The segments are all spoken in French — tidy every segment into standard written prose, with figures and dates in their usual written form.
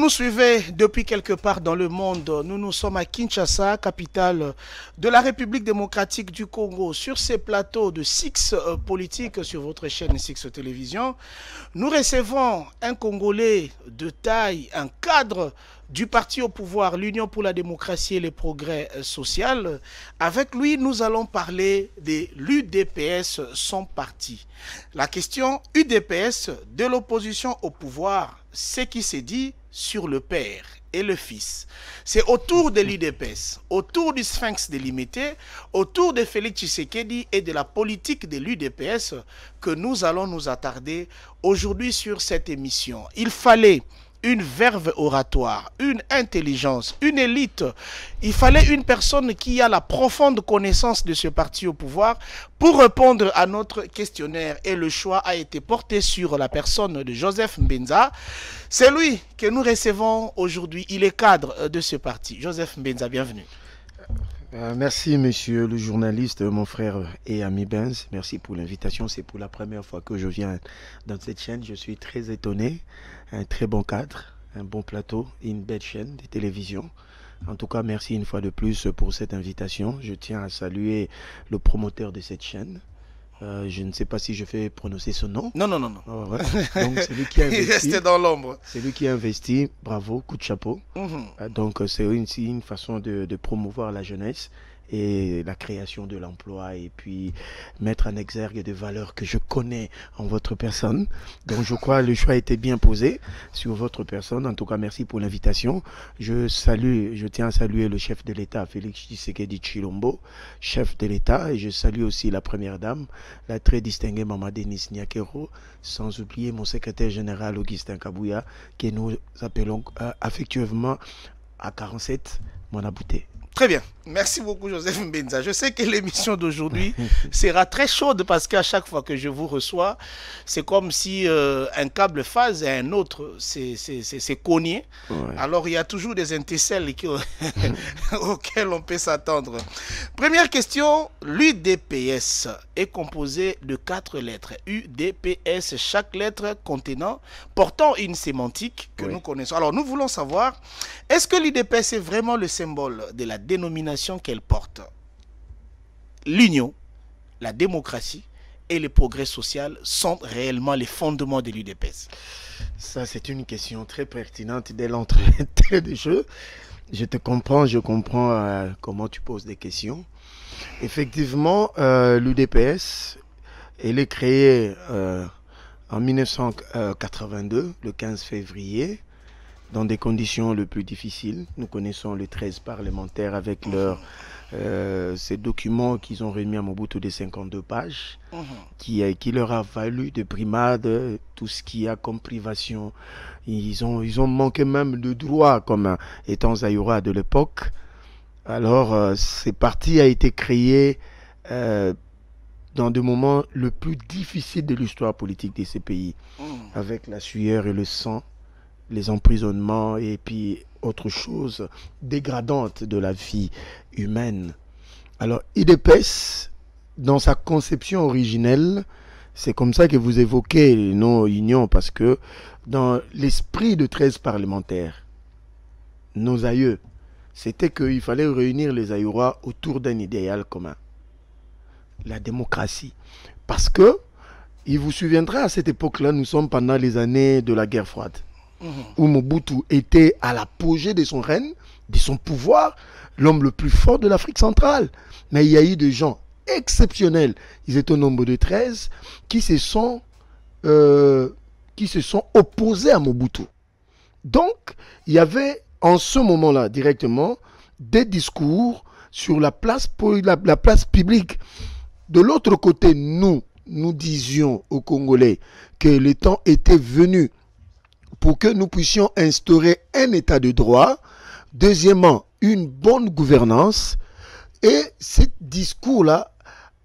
nous suivez depuis quelque part dans le monde, nous sommes à Kinshasa, capitale de la République démocratique du Congo. Sur ces plateaux de Six Politique, sur votre chaîne Six Télévision, nous recevons un Congolais de taille, un cadre du parti au pouvoir, l'Union pour la démocratie et le progrès social. Avec lui, nous allons parler de l'UDPS, son parti. La question UDPS, de l'opposition au pouvoir, ce qui s'est dit sur le père et le fils. C'est autour de l'UDPS, autour du Sphinx délimité, autour de Félix Tshisekedi et de la politique de l'UDPS que nous allons nous attarder aujourd'hui sur cette émission. Il fallait une verve oratoire, une intelligence, une élite. Il fallait une personne qui a la profonde connaissance de ce parti au pouvoir pour répondre à notre questionnaire. Et le choix a été porté sur la personne de Joseph Mbenza. C'est lui que nous recevons aujourd'hui. Il est cadre de ce parti. Joseph Mbenza, bienvenue. Merci, monsieur le journaliste, mon frère et ami Benz. Merci pour l'invitation. C'est pour la première fois que je viens dans cette chaîne. Je suis très étonné. Un très bon cadre, un bon plateau et une belle chaîne de télévision. En tout cas, merci une fois de plus pour cette invitation. Je tiens à saluer le promoteur de cette chaîne. Je ne sais pas si je fais prononcer son nom. Non, non, non, non. Oh, ouais. Donc, c'est lui qui a investi. Il restait dans l'ombre. C'est lui qui a investi. Bravo, coup de chapeau. Donc, c'est une façon de promouvoir la jeunesse et la création de l'emploi et puis mettre en exergue des valeurs que je connais en votre personne. Donc, je crois que le choix était bien posé sur votre personne. En tout cas, merci pour l'invitation. Je tiens à saluer le chef de l'État, Félix Tshisekedi Tshilombo, chef de l'État, et je salue aussi la première dame, la très distinguée Maman Denis Nyakero, sans oublier mon secrétaire général Augustin Kabouya, que nous appelons affectueusement à 47 mon abouté. Très bien. Merci beaucoup, Joseph Mbenza. Je sais que l'émission d'aujourd'hui sera très chaude parce qu'à chaque fois que je vous reçois, c'est comme si un câble phase et un autre c'est cogné. Ouais. Alors, il y a toujours des intercelles auxquels on peut s'attendre. Première question, l'UDPS est composé de 4 lettres. UDPS, chaque lettre portant une sémantique que nous connaissons. Alors, nous voulons savoir, est-ce que l'UDPS est vraiment le symbole de la dénomination qu'elle porte? L'union, la démocratie et le progrès social sont réellement les fondements de l'UDPS? Ça, c'est une question très pertinente dès l'entrée des jeux. Je te comprends, je comprends comment tu poses des questions. Effectivement, l'UDPS, elle est créée en 1982, le 15 février, dans des conditions les plus difficiles. Nous connaissons les 13 parlementaires avec ces documents qu'ils ont remis à Mobutu de 52 pages, qui leur a valu de brimades, tout ce qu'il y a comme privation. Ils ont manqué même de droits comme étant Zaïrois de l'époque. Alors, ce parti a été créé dans des moments les plus difficiles de l'histoire politique de ces pays, avec la sueur et le sang, les emprisonnements et puis autre chose dégradante de la vie humaine. Alors, UDPS, dans sa conception originelle, c'est comme ça que vous évoquez le nom Union, parce que dans l'esprit de 13 parlementaires, nos aïeux, c'était qu'il fallait réunir les Aïrois autour d'un idéal commun, la démocratie. Parce que, il vous souviendra, à cette époque-là, nous sommes pendant les années de la guerre froide, où Mobutu était à l'apogée de son règne, de son pouvoir, l'homme le plus fort de l'Afrique centrale. Mais il y a eu des gens exceptionnels, ils étaient au nombre de 13, qui se sont opposés à Mobutu. Donc, il y avait en ce moment-là, directement, des discours sur la place publique. De l'autre côté, nous disions aux Congolais que le temps était venu pour que nous puissions instaurer un état de droit, deuxièmement, une bonne gouvernance, et ce discours-là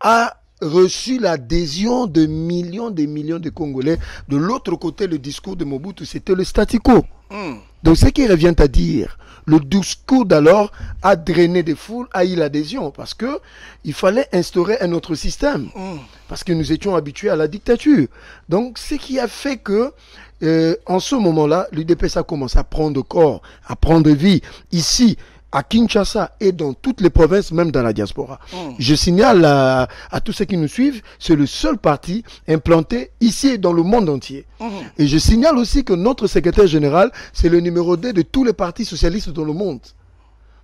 a reçu l'adhésion de millions de Congolais. De l'autre côté, le discours de Mobutu, c'était le statu quo. Donc, ce qui revient à dire, le discours d'alors a drainé des foules, a eu l'adhésion, parce qu'il fallait instaurer un autre système, parce que nous étions habitués à la dictature. Donc, ce qui a fait que en ce moment-là, l'UDPS a commencé à prendre corps, à prendre vie ici, à Kinshasa et dans toutes les provinces, même dans la diaspora. Je signale à tous ceux qui nous suivent, c'est le seul parti implanté ici et dans le monde entier. Et je signale aussi que notre secrétaire général, c'est le numéro 2 de tous les partis socialistes dans le monde.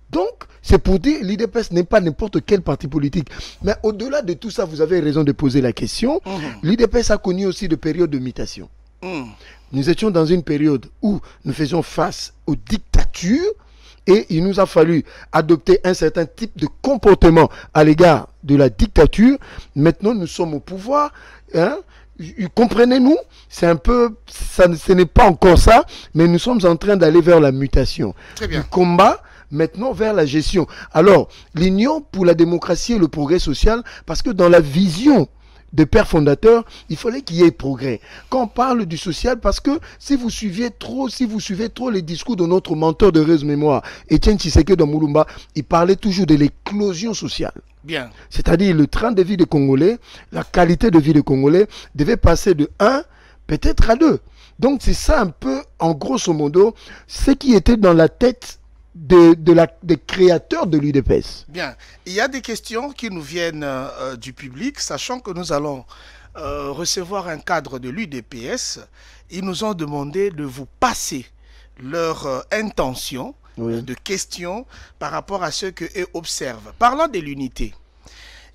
Donc, c'est pour dire, l'UDPS n'est pas n'importe quel parti politique. Mais au-delà de tout ça, vous avez raison de poser la question. L'UDPS a connu aussi de périodes de mutation. Nous étions dans une période où nous faisions face aux dictatures et il nous a fallu adopter un certain type de comportement à l'égard de la dictature. Maintenant, nous sommes au pouvoir. Hein? Comprenez-nous, c'est un peu, ce n'est pas encore ça, mais nous sommes en train d'aller vers la mutation. Très bien. Du combat maintenant vers la gestion. Alors, l'Union pour la démocratie et le progrès social, parce que dans la vision de père fondateur, il fallait qu'il y ait progrès. Quand on parle du social, parce que si vous suivez trop les discours de notre mentor de heureuse mémoire, Etienne Tshisekedi Moulumba, il parlait toujours de l'éclosion sociale. Bien. C'est-à-dire le train de vie des Congolais, la qualité de vie des Congolais devait passer de 1 peut-être à 2. Donc c'est ça un peu, en grosso modo, ce qui était dans la tête des créateurs de l'UDPS. Bien. Il y a des questions qui nous viennent du public, sachant que nous allons recevoir un cadre de l'UDPS. Ils nous ont demandé de vous passer leur intention de questions par rapport à ce qu'eux observent. Parlant de l'unité,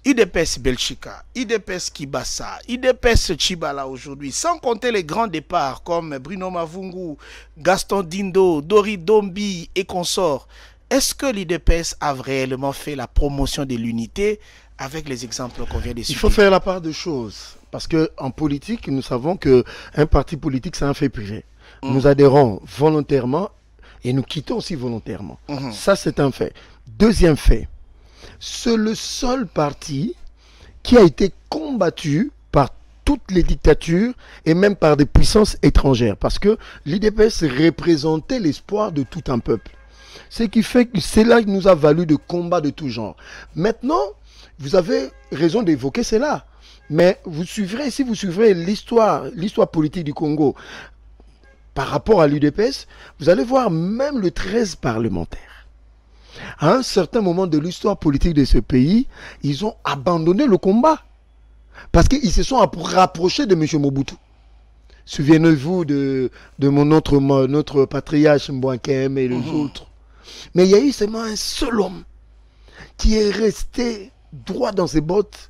UDPS Belchika, UDPS Kibasa, UDPS Chibala aujourd'hui, sans compter les grands départs comme Bruno Mavungu, Gaston Dindo, Dori Dombi et consorts, est-ce que l'UDPS a réellement fait la promotion de l'unité avec les exemples qu'on vient de citer? Il faut faire la part de choses. Parce qu'en politique, nous savons qu'un parti politique, c'est un fait privé. Nous adhérons volontairement et nous quittons aussi volontairement. Ça, c'est un fait. Deuxième fait. C'est le seul parti qui a été combattu par toutes les dictatures et même par des puissances étrangères. Parce que l'UDPS représentait l'espoir de tout un peuple. Ce qui fait que c'est là qu'il nous a valu de combats de tout genre. Maintenant, vous avez raison d'évoquer cela. Mais vous suivrez, si vous suivrez l'histoire politique du Congo par rapport à l'UDPS, vous allez voir même le 13 parlementaire. À un certain moment de l'histoire politique de ce pays, ils ont abandonné le combat. Parce qu'ils se sont rapprochés de M. Mobutu. Souvenez-vous de notre patriarche Mbouakem et les autres. Mais il y a eu seulement un seul homme qui est resté droit dans ses bottes,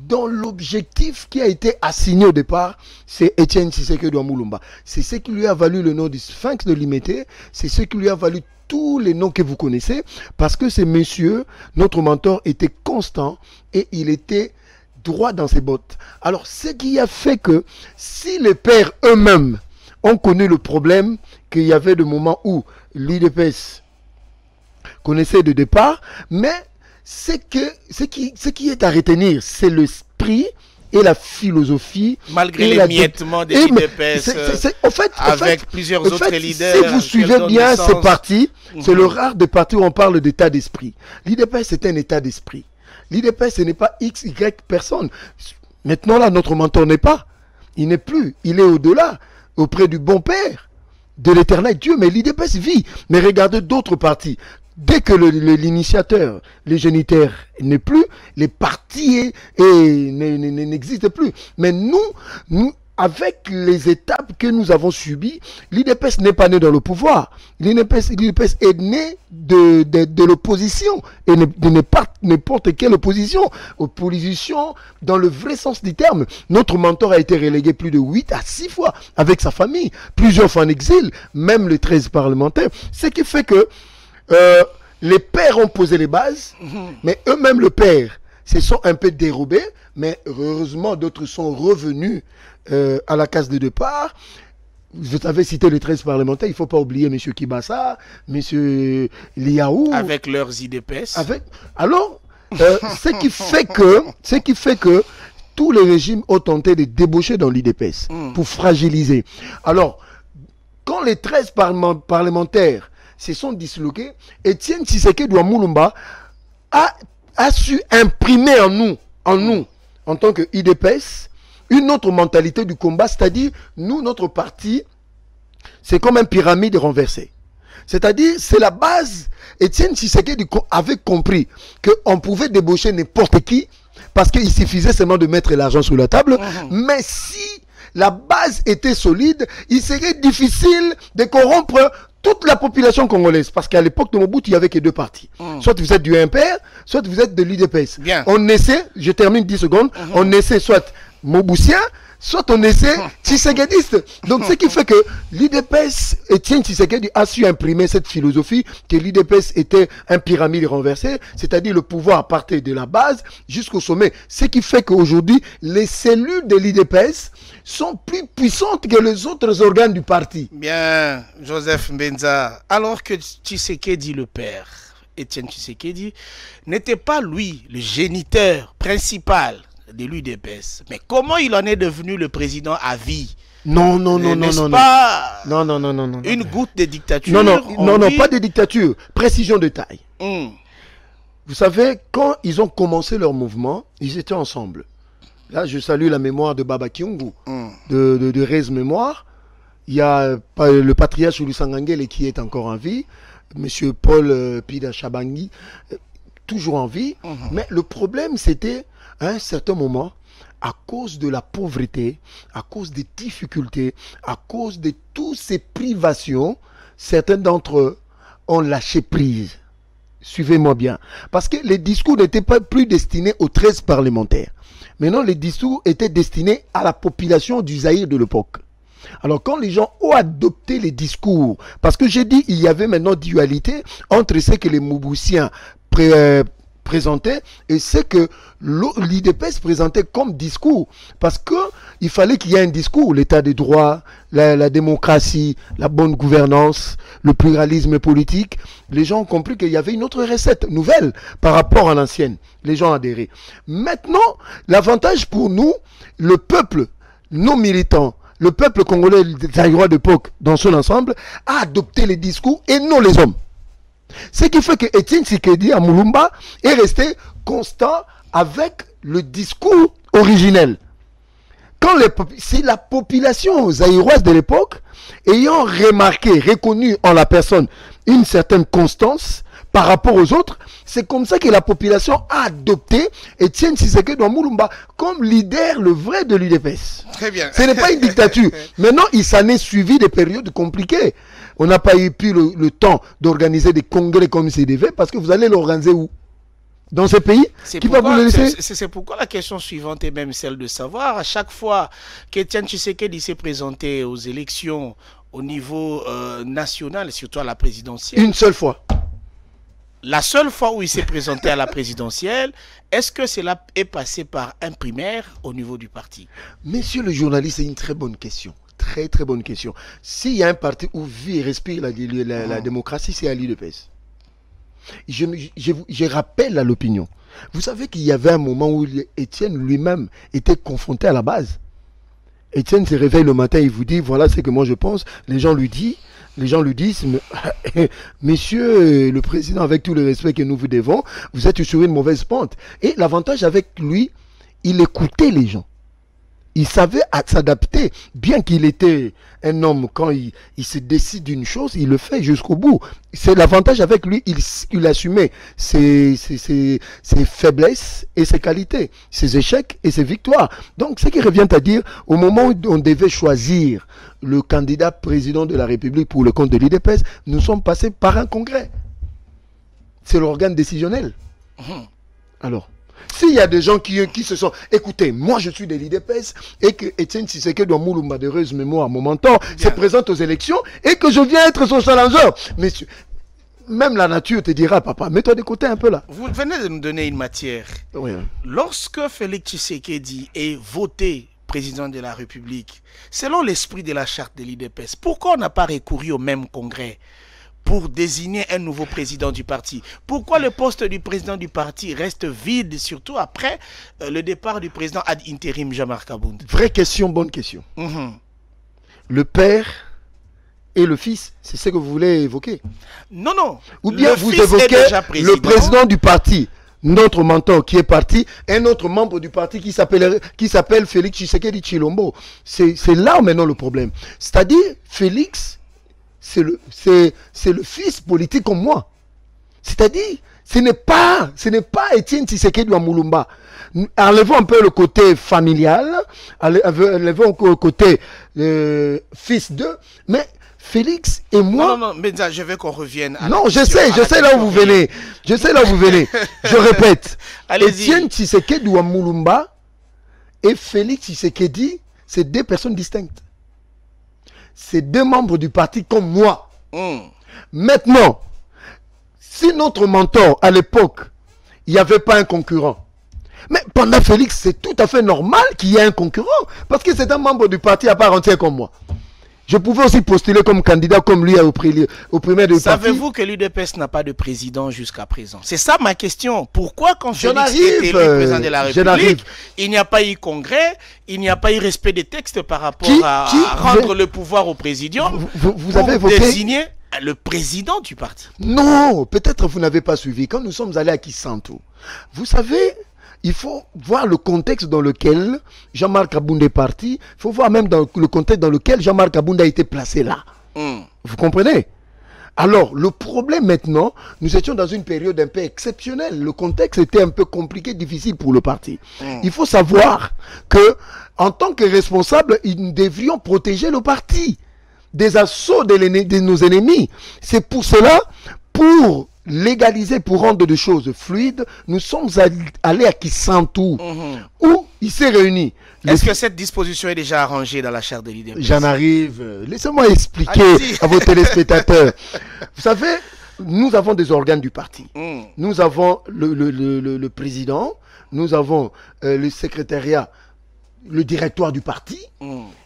dont l'objectif qui a été assigné au départ, c'est Etienne Tshisekedi Moulumba. C'est ce qui lui a valu le nom du Sphinx de Limité, c'est ce qui lui a valu tous les noms que vous connaissez, parce que ce monsieur, notre mentor, était constant et il était droit dans ses bottes. Alors, ce qui a fait que si les pères eux-mêmes ont connu le problème, qu'il y avait des moments où l'UDPS connaissait de départ, mais ce qui est à retenir, c'est l'esprit et la philosophie. Malgré l'émiettement des UDPS, avec plusieurs autres leaders. Si vous suivez bien ces partis, c'est le rare des partis où on parle d'état d'esprit. L'UDPS, c'est un état d'esprit. L'UDPS, ce n'est pas X, Y personne. Maintenant, là, notre mentor n'est pas. Il n'est plus. Il est au-delà, auprès du bon Père, de l'éternel Dieu. Mais l'UDPS vit. Mais regardez d'autres partis. Dès que l'initiateur, le géniteur n'est plus, les partis n'existent plus. Mais nous, avec les étapes que nous avons subies, l'UDPS n'est pas né dans le pouvoir. L'UDPS est né de l'opposition. Et de pas n'importe quelle opposition. Opposition dans le vrai sens du terme. Notre mentor a été relégué plus de 8 à 6 fois avec sa famille. Plusieurs fois en exil, même les 13 parlementaires. Ce qui fait que les pères ont posé les bases, mais eux-mêmes, le père, se sont un peu dérobés, mais heureusement, d'autres sont revenus à la case de départ. Vous avez cité les 13 parlementaires, il ne faut pas oublier M. Kibasa, M. Liaou. Avec leurs IDPS. Alors, ce qui fait que tous les régimes ont tenté de débaucher dans l'IDPS pour fragiliser. Alors, quand les 13 parlementaires se sont disloqués, Etienne Tshisekedi Moulumba a su imprimer en nous, en tant que IDPS, une autre mentalité du combat, c'est-à-dire, nous, notre parti, C'est comme une pyramide renversée. C'est-à-dire, c'est la base. Étienne Tshisekedi avait compris qu'on pouvait débaucher n'importe qui parce qu'il suffisait seulement de mettre l'argent sur la table. Mais si la base était solide, il serait difficile de corrompre toute la population congolaise. Parce qu'à l'époque de Mobutu, il n'y avait que deux partis. Soit vous êtes du MPR, soit vous êtes de l'UDPS. On essaie, je termine 10 secondes, on essaie soit Moboutien, soit on essaie Tshisekidiste. Donc ce qui fait que l'UDPS, Étienne Tshisekedi a su imprimer cette philosophie que l'UDPS était un pyramide renversée, c'est-à-dire le pouvoir partait de la base jusqu'au sommet. Ce qui fait qu'aujourd'hui, les cellules de l'UDPS sont plus puissantes que les autres organes du parti. Bien, Joseph Mbenza, alors que Tshisekedi le père, Étienne Tshisekedi, n'était pas lui le géniteur principal de l'UDPS. Mais comment il en est devenu le président à vie? Non, non, non, non, non, pas non, non, non, non, non, une goutte de dictature? Non, non, non, non, pas de dictature. Précision de taille. Vous savez, quand ils ont commencé leur mouvement, ils étaient ensemble. Là, je salue la mémoire de Baba Kyungu, de Rez Mémoire. Il y a le patriarche Lusangangele qui est encore en vie. Monsieur Paul Pida Chabangi, toujours en vie. Mais le problème, c'était à un certain moment, à cause de la pauvreté, à cause des difficultés, à cause de toutes ces privations, certains d'entre eux ont lâché prise. Suivez-moi bien. Parce que les discours n'étaient pas plus destinés aux 13 parlementaires. Maintenant, les discours étaient destinés à la population du Zaïre de l'époque. Alors, quand les gens ont adopté les discours, parce que j'ai dit il y avait maintenant dualité entre ce que les Moboutiens présentait et c'est que l'IDPS présentait comme discours, parce que il fallait qu'il y ait un discours, l'état de droit, la démocratie, la bonne gouvernance, le pluralisme politique. Les gens ont compris qu'il y avait une autre recette nouvelle par rapport à l'ancienne. Les gens ont adhéré. Maintenant, l'avantage pour nous, le peuple, nos militants, le peuple congolais zaïrois d'époque dans son ensemble a adopté les discours et non les hommes. Ce qui fait que Étienne Tshisekedi à Moulumba est resté constant avec le discours originel. C'est la population zaïroise de l'époque, ayant remarqué, reconnu en la personne une certaine constance par rapport aux autres, c'est comme ça que la population a adopté Étienne Tshisekedi à Moulumba comme leader, le vrai de l'UDPS. Très bien. Ce n'est pas une dictature. Maintenant, il s'en est suivi des périodes compliquées. On n'a pas eu plus le temps d'organiser des congrès comme il se devait, parce que vous allez l'organiser où? Dans ces pays qui va vous le laisser? C'est pourquoi la question suivante est même celle de savoir, à chaque fois qu'Étienne Tshisekedi s'est présenté aux élections au niveau national, surtout à la présidentielle. Une seule fois. La seule fois où il s'est présenté à la présidentielle, est-ce que cela est passé par un primaire au niveau du parti? Monsieur le journaliste, c'est une très bonne question. Très très bonne question. S'il y a un parti où vit et respire la démocratie, c'est à l'UDPS. Je rappelle à l'opinion. Vous savez qu'il y avait un moment où Étienne lui-même était confronté à la base. Étienne se réveille le matin, il vous dit, voilà ce que moi je pense. Les gens lui disent, monsieur le président, avec tout le respect que nous vous devons, vous êtes sur une mauvaise pente. Et l'avantage avec lui, il écoutait les gens. Il savait s'adapter, bien qu'il était un homme, quand il se décide d'une chose, il le fait jusqu'au bout. C'est l'avantage avec lui, il assumait ses faiblesses et ses qualités, ses échecs et ses victoires. Donc ce qui revient à dire, au moment où on devait choisir le candidat président de la République pour le compte de l'UDPS, nous sommes passés par un congrès. C'est l'organe décisionnel. Alors, s'il y a des gens qui se sont... Écoutez, moi je suis de l'IDPS et que Étienne Tshisekedi de Moulumba de heureuse mémoire, mon mentor, se présente aux élections et que je viens être son challenger. Messieurs, même la nature te dira, papa, mets-toi de côté un peu là. Vous venez de nous donner une matière. Oui. Lorsque Félix Tshisekedi est voté président de la République, selon l'esprit de la charte de l'IDPS, pourquoi on n'a pas recouru au même congrès pour désigner un nouveau président du parti? Pourquoi le poste du président du parti reste vide, surtout après le départ du président ad interim Jean-Marc Abound? Vraie question, bonne question. Le père et le fils, c'est ce que vous voulez évoquer? Non, non. Ou bien vous évoquez le président du parti, notre mentor qui est parti, un autre membre du parti qui s'appelle Félix Tshisekedi Tshilombo. C'est là maintenant le problème. C'est-à-dire, Félix, c'est le fils politique comme moi. C'est-à-dire, ce n'est pas Étienne Tshisekedi wa Mulumba. Enlevons un peu le côté familial, enlevons le côté fils d'eux, mais Félix et moi... Non, mais je veux qu'on revienne à non, je sais là où vous venez. Je sais là où vous venez. Je répète. Étienne Tshisekedi wa Mulumba et Félix Tshisekedi, c'est deux personnes distinctes. C'est deux membres du parti comme moi. Maintenant, si notre mentor, à l'époque, il n'y avait pas un concurrent, mais pendant Félix, c'est tout à fait normal qu'il y ait un concurrent, parce que c'est un membre du parti à part entière comme moi. Je pouvais aussi postuler comme candidat comme lui au primaire du parti. Savez-vous que l'UDPS n'a pas de président jusqu'à présent? C'est ça ma question. Pourquoi quand Félix était élu président de la République, il n'y a pas eu congrès, il n'y a pas eu respect des textes par rapport à rendre le pouvoir au présidium vous avez pour désigner le président du parti? Non, peut-être vous n'avez pas suivi. Quand nous sommes allés à Kisantu, vous savez... Il faut voir le contexte dans lequel Jean-Marc Abounda est parti. Il faut voir même dans le contexte dans lequel Jean-Marc Abounda a été placé là. Vous comprenez? Alors, le problème maintenant, nous étions dans une période un peu exceptionnelle. Le contexte était un peu compliqué, difficile pour le parti. Il faut savoir que, en tant que responsable, nous devrions protéger le parti des assauts de nos ennemis. C'est pour cela, pour légaliser, pour rendre des choses fluides, nous sommes allés à Kisantu, où il s'est réuni. Est-ce que cette disposition est déjà arrangée dans la charte de l'UDPS? J'en arrive. Laissez-moi expliquer à vos téléspectateurs. Vous savez, nous avons des organes du parti. Nous avons le président, nous avons le secrétariat, le directoire du parti,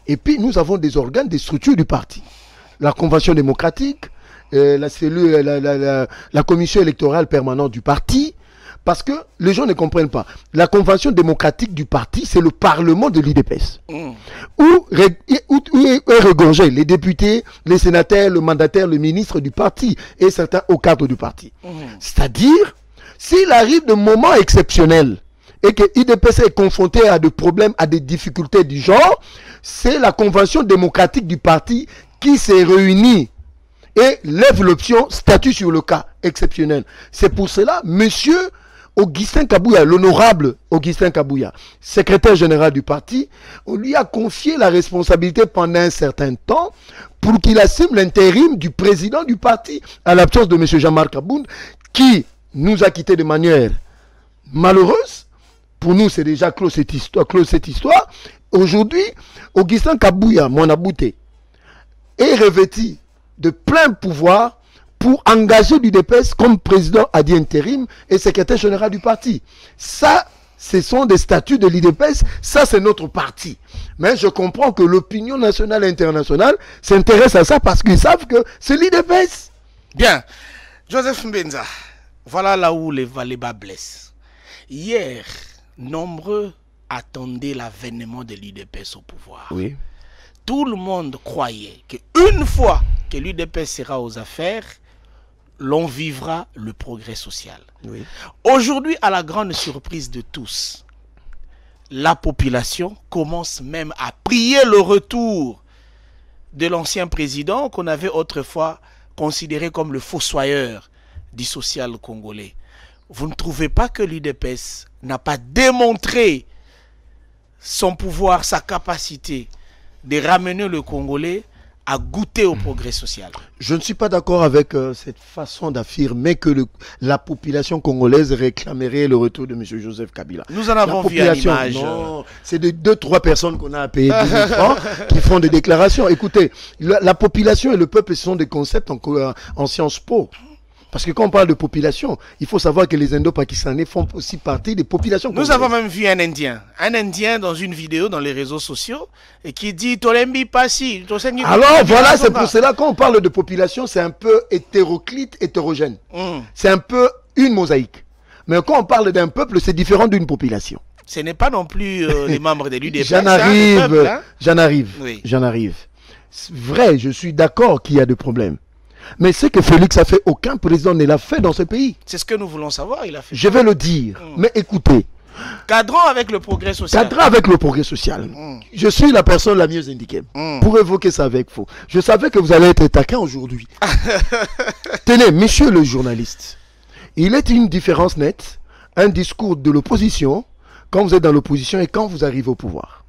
et puis nous avons des organes, des structures du parti. La convention démocratique, la cellule, la commission électorale permanente du parti, parce que les gens ne comprennent pas. La convention démocratique du parti, c'est le parlement de l'UDPS. Où est regorgé les députés, les sénateurs, le mandataire, le ministre du parti et certains hauts cadres du parti. C'est-à-dire, s'il arrive de moments exceptionnels et que l'UDPS est confronté à des problèmes, à des difficultés du genre, c'est la convention démocratique du parti qui s'est réunie et lève l'option statut sur le cas exceptionnel. C'est pour cela, monsieur Augustin Kabouya, l'honorable Augustin Kabouya, secrétaire général du parti, on lui a confié la responsabilité pendant un certain temps pour qu'il assume l'intérim du président du parti à l'absence de monsieur Jean-Marc Abounda, qui nous a quittés de manière malheureuse. Pour nous, c'est déjà clos cette histoire. Aujourd'hui, Augustin Kabouya, mon abouté, est revêtu de plein pouvoir pour engager l'UDPS comme président à intérim et secrétaire général du parti. Ça, ce sont des statuts de l'UDPS, ça c'est notre parti. Mais je comprends que l'opinion nationale et internationale s'intéresse à ça parce qu'ils savent que c'est l'UDPS. Bien. Joseph Mbenza, voilà là où les bas blessent. Hier, nombreux attendaient l'avènement de l'UDPS au pouvoir. Oui. Tout le monde croyait qu'une fois que l'UDPS sera aux affaires, l'on vivra le progrès social. Oui. Aujourd'hui, à la grande surprise de tous, la population commence même à prier le retour de l'ancien président qu'on avait autrefois considéré comme le fossoyeur du social congolais. Vous ne trouvez pas que l'UDPS n'a pas démontré son pouvoir, sa capacité de ramener le Congolais à goûter au progrès social? Je ne suis pas d'accord avec cette façon d'affirmer que la population congolaise réclamerait le retour de M. Joseph Kabila. Nous en avons vu à l'image. Non, c'est de 2-3 personnes qu'on a payé 10 000 francs qui font des déclarations. Écoutez, la population et le peuple, ce sont des concepts en Sciences Po. Parce que quand on parle de population, il faut savoir que les Indo-Pakistanais font aussi partie des populations congolaises. Nous avons même vu un Indien dans une vidéo dans les réseaux sociaux et qui dit Tolembi Passi. Alors voilà, c'est pour cela quand on parle de population, c'est un peu hétéroclite, hétérogène. C'est un peu une mosaïque. Mais quand on parle d'un peuple, c'est différent d'une population. Ce n'est pas non plus les membres de l'UDPS. J'en arrive. Oui. J'en arrive. Vrai, je suis d'accord qu'il y a des problèmes. Mais ce que Félix a fait, aucun président ne l'a fait dans ce pays. C'est ce que nous voulons savoir, il a fait. Je vais le dire, mais écoutez. Cadrant avec le progrès social. Cadrant avec le progrès social. Je suis la personne la mieux indiquée pour évoquer ça avec vous. Je savais que vous allez être taquin aujourd'hui. Tenez, monsieur le journaliste, il est une différence nette, un discours de l'opposition, quand vous êtes dans l'opposition et quand vous arrivez au pouvoir.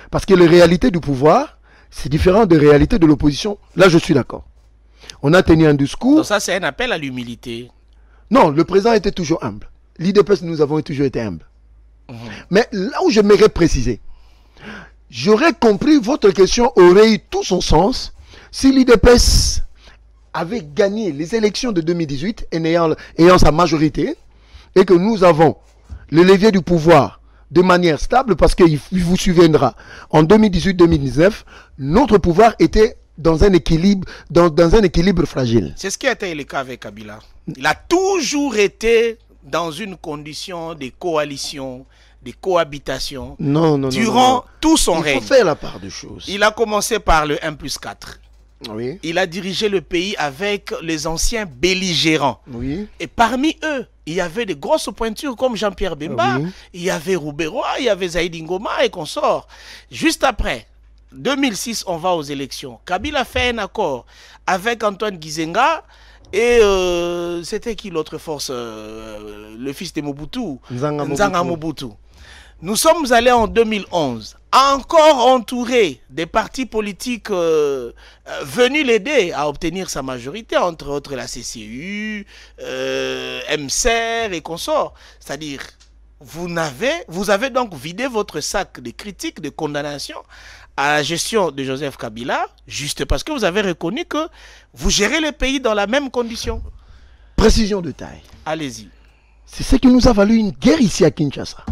Parce que les réalités du pouvoir, c'est différent des réalités de l'opposition. Là, je suis d'accord. On a tenu un discours... Donc ça, c'est un appel à l'humilité. Non, le président était toujours humble. L'IDPS, nous avons toujours été humbles. Mais là où j'aimerais préciser, j'aurais compris, votre question aurait eu tout son sens si l'IDPS avait gagné les élections de 2018 et ayant sa majorité et que nous avons le levier du pouvoir de manière stable, parce qu'il vous souviendra, en 2018-2019, notre pouvoir était dans un équilibre, dans un équilibre fragile. C'est ce qui a été le cas avec Kabila. Il a toujours été dans une condition de coalition, de cohabitation, durant tout son règne. Il faut faire la part des choses. Il a commencé par le 1+4. Oui. Il a dirigé le pays avec les anciens belligérants. Oui. Et parmi eux, il y avait de grosses pointures comme Jean-Pierre Bemba, il y avait Rouberoy, il y avait Zaïdi Ngoma et consorts. Juste après, 2006, on va aux élections. Kabila fait un accord avec Antoine Gizenga. Et c'était qui l'autre force, le fils de Mobutu, Nzanga Mobutu. Nous sommes allés en 2011, encore entouré des partis politiques venus l'aider à obtenir sa majorité, entre autres la CCU, MCR et consorts. C'est-à-dire, vous avez donc vidé votre sac de critiques, de condamnations à la gestion de Joseph Kabila, juste parce que vous avez reconnu que vous gérez le pays dans la même condition. Précision de taille. Allez-y. C'est ce qui nous a valu une guerre ici à Kinshasa.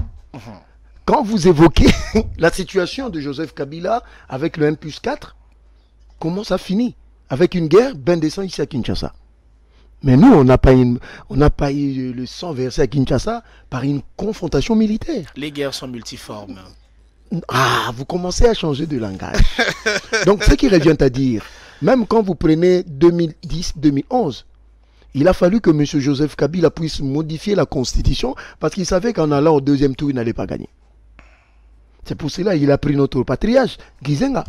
Quand vous évoquez la situation de Joseph Kabila avec le 1+4, comment ça finit? Avec une guerre ben descend ici à Kinshasa. Mais nous, on n'a pas eu le sang versé à Kinshasa par une confrontation militaire. Les guerres sont multiformes. Ah, vous commencez à changer de langage. Donc, ce qui revient à dire, même quand vous prenez 2010-2011, il a fallu que M. Joseph Kabila puisse modifier la constitution parce qu'il savait qu'en allant au deuxième tour, il n'allait pas gagner. C'est pour cela qu'il a pris notre patriarche, Gizenga.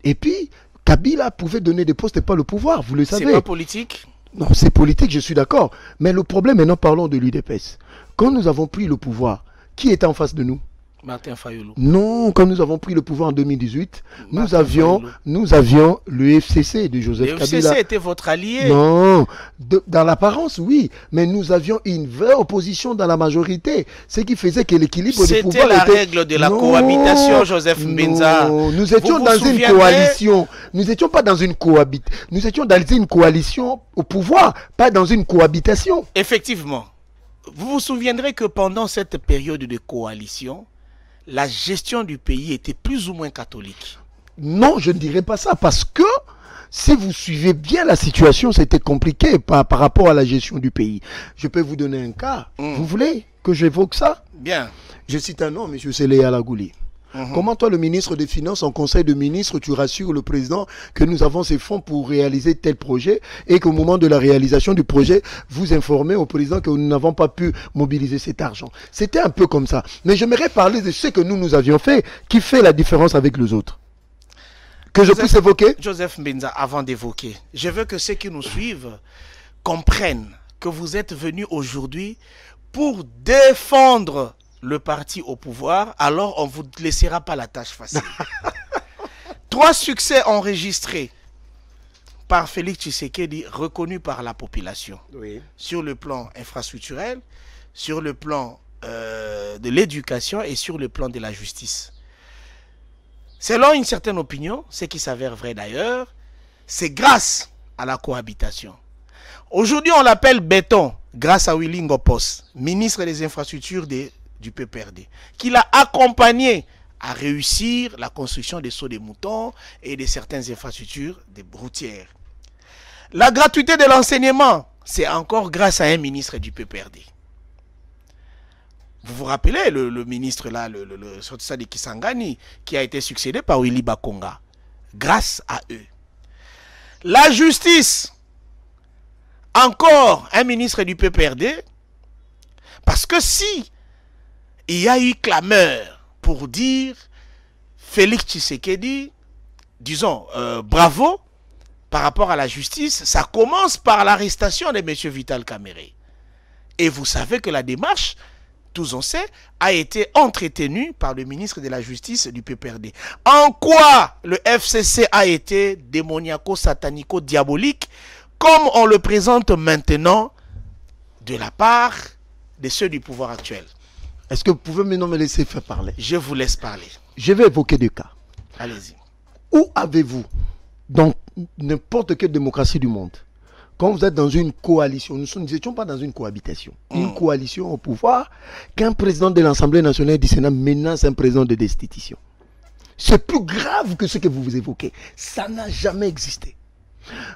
Et puis, Kabila pouvait donner des postes et pas le pouvoir, vous le savez. C'est pas politique? Non, c'est politique, je suis d'accord. Mais le problème, maintenant, parlons de l'UDPS. Quand nous avons pris le pouvoir, qui était en face de nous? Martin Fayoulou. Non, quand nous avons pris le pouvoir en 2018, nous avions le FCC de Joseph Kabila. Le FCC était votre allié? Non, dans l'apparence, oui. Mais nous avions une vraie opposition dans la majorité. Ce qui faisait que l'équilibre du pouvoir était... C'était la règle de la cohabitation, Joseph Mbenza. Nous étions dans une coalition. Nous n'étions pas dans une cohabitation. Nous étions dans une coalition au pouvoir, pas dans une cohabitation. Effectivement. Vous vous souviendrez que pendant cette période de coalition, la gestion du pays était plus ou moins catholique. Non, je ne dirais pas ça, parce que si vous suivez bien la situation, c'était compliqué par rapport à la gestion du pays. Je peux vous donner un cas. Vous voulez que j'évoque ça? Bien. Je cite un nom, M. Séléa Lagouli. Comment toi, le ministre des Finances, en conseil de ministre, tu rassures le président que nous avons ces fonds pour réaliser tel projet et qu'au moment de la réalisation du projet, vous informez au président que nous n'avons pas pu mobiliser cet argent. C'était un peu comme ça. Mais j'aimerais parler de ce que nous avions fait, qui fait la différence avec les autres. Que je puisse évoquer? Joseph Mbenza, avant d'évoquer, je veux que ceux qui nous suivent comprennent que vous êtes venus aujourd'hui pour défendre le parti au pouvoir, alors on ne vous laissera pas la tâche facile. 3 succès enregistrés par Félix Tshisekedi, reconnus par la population. Oui. Sur le plan infrastructurel, sur le plan de l'éducation et sur le plan de la justice. Selon une certaine opinion, ce qui s'avère vrai d'ailleurs, c'est grâce à la cohabitation. Aujourd'hui, on l'appelle béton, grâce à Willy Ngopos, ministre des Infrastructures du PPRD, qui l'a accompagné à réussir la construction des sauts des moutons et de certaines infrastructures routières. La gratuité de l'enseignement, c'est encore grâce à un ministre du PPRD. Vous vous rappelez le ministre là, le sortissant de Kisangani, qui a été succédé par Willy Bakonga, grâce à eux. La justice, encore un ministre du PPRD, parce que si il y a eu clameur pour dire Félix Tshisekedi, disons, bravo, par rapport à la justice, ça commence par l'arrestation de M. Vital Kamerhe. Et vous savez que la démarche, tous on sait, a été entretenue par le ministre de la Justice du PPRD. En quoi le FCC a été démoniaco-satanico-diabolique, comme on le présente maintenant de la part de ceux du pouvoir actuel? Est-ce que vous pouvez maintenant me laisser faire parler? Je vous laisse parler. Je vais évoquer deux cas. Allez-y. Où avez-vous, dans n'importe quelle démocratie du monde, quand vous êtes dans une coalition, nous n'étions pas dans une cohabitation, une coalition au pouvoir, qu'un président de l'Assemblée nationale du Sénat menace un président de destitution? C'est plus grave que ce que vous évoquez. Ça n'a jamais existé.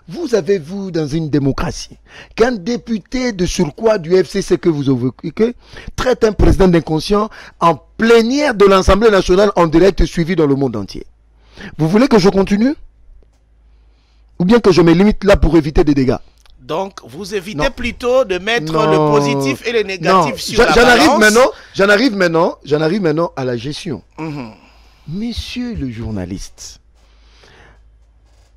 Vous avez vu dans une démocratie qu'un député de surcroît du FCC que vous évoquez traite un président d'inconscient en plénière de l'Assemblée nationale en direct suivi dans le monde entier? Vous voulez que je continue? Ou bien que je me limite là pour éviter des dégâts? Donc, vous évitez plutôt de mettre le positif et le négatif sur la balance. J'en arrive maintenant à la gestion. Monsieur le journaliste,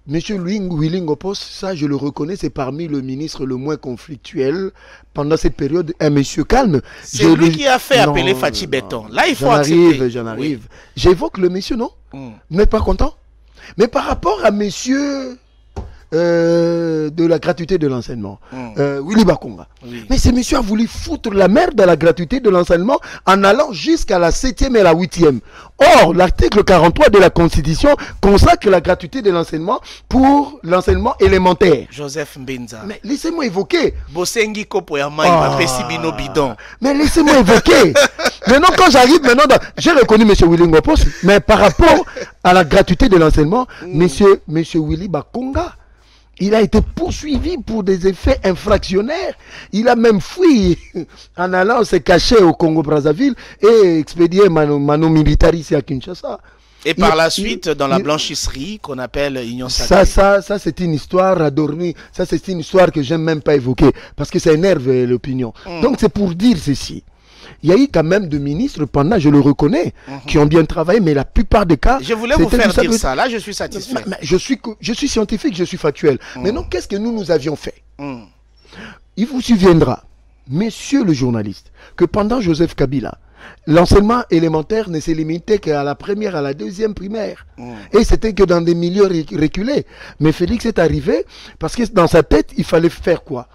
Monsieur Willy Ngopos, ça je le reconnais, c'est parmi le ministre le moins conflictuel pendant cette période. Un monsieur calme. C'est lui qui a fait appeler Fachi Béton. Là, il faut accepter. J'en arrive. Oui. J'évoque le monsieur, non? Vous n'êtes pas content? Mais par rapport à monsieur de la gratuité de l'enseignement, Willy Bakonga. Oui. Mais ce monsieur a voulu foutre la merde à la gratuité de l'enseignement en allant jusqu'à la 7e et la 8e. Or, l'article 43 de la Constitution consacre la gratuité de l'enseignement pour l'enseignement élémentaire. Joseph Mbenza. Mais laissez-moi évoquer. Bosengi Kopoyama, Bidon. Mais laissez-moi évoquer. Maintenant, quand j'arrive maintenant, j'ai reconnu M. Willy Ngopos, mais par rapport à la gratuité de l'enseignement, M. Willy Bakonga, il a été poursuivi pour des effets infractionnaires. Il a même fui en allant se cacher au Congo-Brazzaville et expédier mano militaire ici à Kinshasa. Et par la suite, dans la blanchisserie qu'on appelle Union Sacrée. Ça c'est une histoire à dormir. Ça, c'est une histoire que j'aime même pas évoquer parce que ça énerve l'opinion. Donc, c'est pour dire ceci. Il y a eu quand même de ministres pendant, je le reconnais, qui ont bien travaillé, mais la plupart des cas... Je voulais vous faire dire ça, là je suis satisfait. Mais je suis scientifique, je suis factuel. Mais non, qu'est-ce que nous avions fait? Il vous souviendra, messieurs le journaliste, que pendant Joseph Kabila, l'enseignement élémentaire ne s'est limité qu'à la première, à la deuxième primaire. Et c'était que dans des milieux reculés. Mais Félix est arrivé parce que dans sa tête, il fallait faire quoi?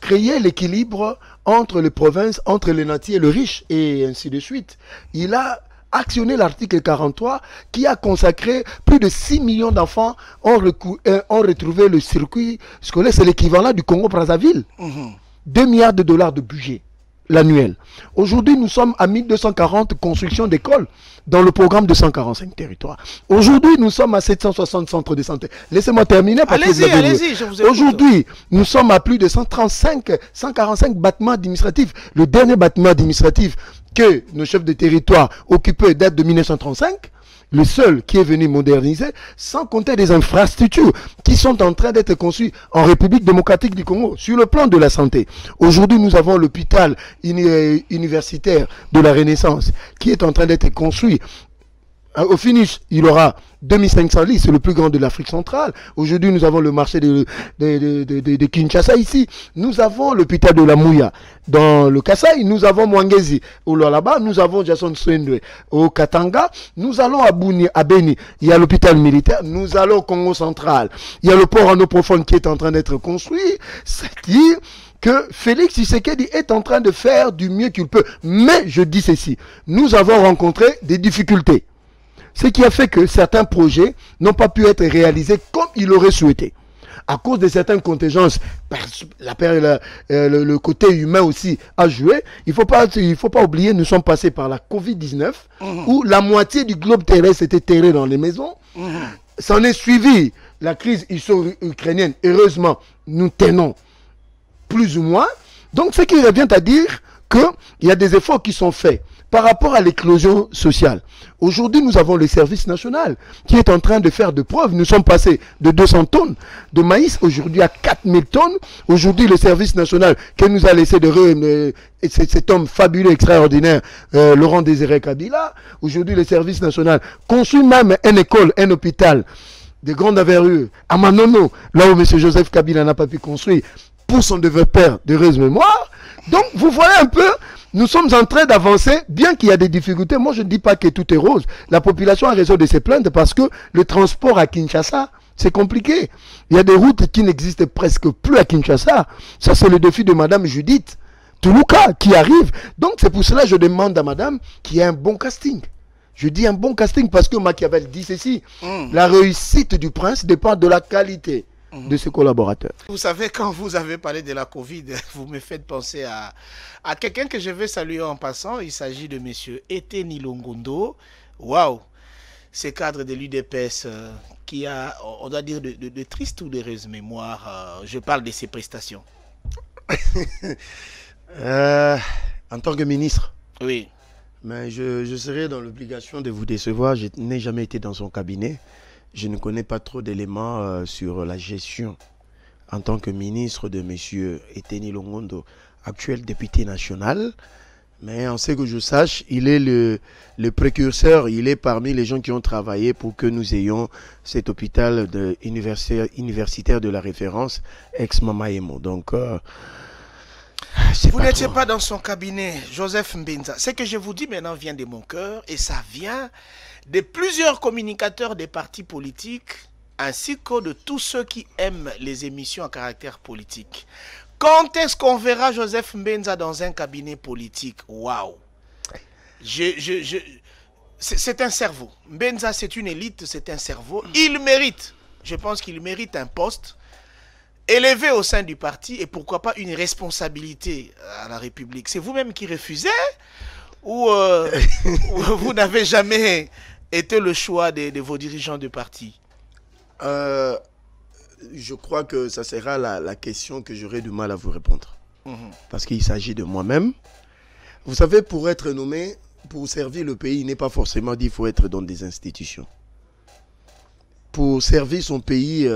Créer l'équilibre entre les provinces, entre les nantis et le riche, et ainsi de suite. Il a actionné l'article 43 qui a consacré plus de 6 millions d'enfants ont retrouvé le circuit scolaire. C'est l'équivalent du Congo-Brazzaville. 2 milliards de dollars de budget l'annuel. Aujourd'hui, nous sommes à 1240 constructions d'écoles dans le programme de 145 territoires. Aujourd'hui, nous sommes à 760 centres de santé. Laissez-moi terminer. Allez-y, je vous écoute. Aujourd'hui, nous sommes à plus de 145 bâtiments administratifs. Le dernier bâtiment administratif que nos chefs de territoire occupaient date de 1935. Le seul qui est venu moderniser, sans compter des infrastructures qui sont en train d'être conçues en République démocratique du Congo, sur le plan de la santé. Aujourd'hui, nous avons l'hôpital universitaire de la Renaissance qui est en train d'être construit. Au finish, il aura 2500 lits, c'est le plus grand de l'Afrique centrale. Aujourd'hui, nous avons le marché de Kinshasa ici. Nous avons l'hôpital de la Mouya dans le Kasaï. Nous avons Mwangezi au là-bas. Nous avons Jason Swindwe au Katanga. Nous allons à Beni. Il y a l'hôpital militaire. Nous allons au Congo central. Il y a le port en eau profonde qui est en train d'être construit. C'est-à-dire que Félix Tshisekedi est en train de faire du mieux qu'il peut. Mais je dis ceci, nous avons rencontré des difficultés. Ce qui a fait que certains projets n'ont pas pu être réalisés comme il aurait souhaité. À cause de certaines contingences, le côté humain aussi a joué. Il faut pas oublier, nous sommes passés par la Covid-19, où la moitié du globe terrestre était terré dans les maisons. S'en est suivi la crise ukrainienne. Heureusement, nous tenons plus ou moins. Donc, ce qui revient à dire qu'il y a des efforts qui sont faits. par rapport à l'éclosion sociale. Aujourd'hui, nous avons le service national qui est en train de faire de preuves. Nous sommes passés de 200 tonnes de maïs aujourd'hui à 4000 tonnes. Aujourd'hui, le service national que nous a laissé cet homme fabuleux, extraordinaire, Laurent Désiré Kabila. Aujourd'hui, le service national construit même une école, un hôpital de grande envergure à Manono, là où M. Joseph Kabila n'a pas pu construire pour son développeur d'heureuse mémoire. Donc, vous voyez un peu, nous sommes en train d'avancer, bien qu'il y a des difficultés. Moi, je ne dis pas que tout est rose. La population a raison de se plaindre parce que le transport à Kinshasa, c'est compliqué. Il y a des routes qui n'existent presque plus à Kinshasa. Ça, c'est le défi de Madame Judith Toulouka qui arrive. Donc, c'est pour cela que je demande à Madame qu'il y ait un bon casting. Je dis un bon casting parce que Machiavel dit ceci. La réussite du prince dépend de la qualité de ses collaborateurs. Vous savez, quand vous avez parlé de la Covid, vous me faites penser à quelqu'un que je vais saluer en passant. Il s'agit de M. Eteni Longondo. Waouh! Ce cadre de l'UDPS qui a, on doit dire, de triste ou d'heureuse mémoire. Je parle de ses prestations. En tant que ministre. Oui. Mais je serai dans l'obligation de vous décevoir. Je n'ai jamais été dans son cabinet. Je ne connais pas trop d'éléments sur la gestion en tant que ministre de M. Eteni Longondo, actuel député national. Mais en ce que je sache, il est le précurseur, il est parmi les gens qui ont travaillé pour que nous ayons cet hôpital universitaire de la référence ex-Mamaemo. Donc, vous n'étiez pas dans son cabinet, Joseph Mbenza. Ce que je vous dis maintenant vient de mon cœur et ça vient de plusieurs communicateurs des partis politiques ainsi que de tous ceux qui aiment les émissions à caractère politique. Quand est-ce qu'on verra Joseph Mbenza dans un cabinet politique? Waouh! C'est un cerveau. Mbenza, c'est une élite, c'est un cerveau. Il mérite, je pense qu'il mérite un poste élevé au sein du parti et pourquoi pas une responsabilité à la République. C'est vous-même qui refusez ou vous n'avez jamais été le choix de vos dirigeants de parti? Je crois que ça sera la question que j'aurai du mal à vous répondre. Parce qu'il s'agit de moi-même. Vous savez, pour être nommé, pour servir le pays, il n'est pas forcément dit qu'il faut être dans des institutions. Pour servir son pays,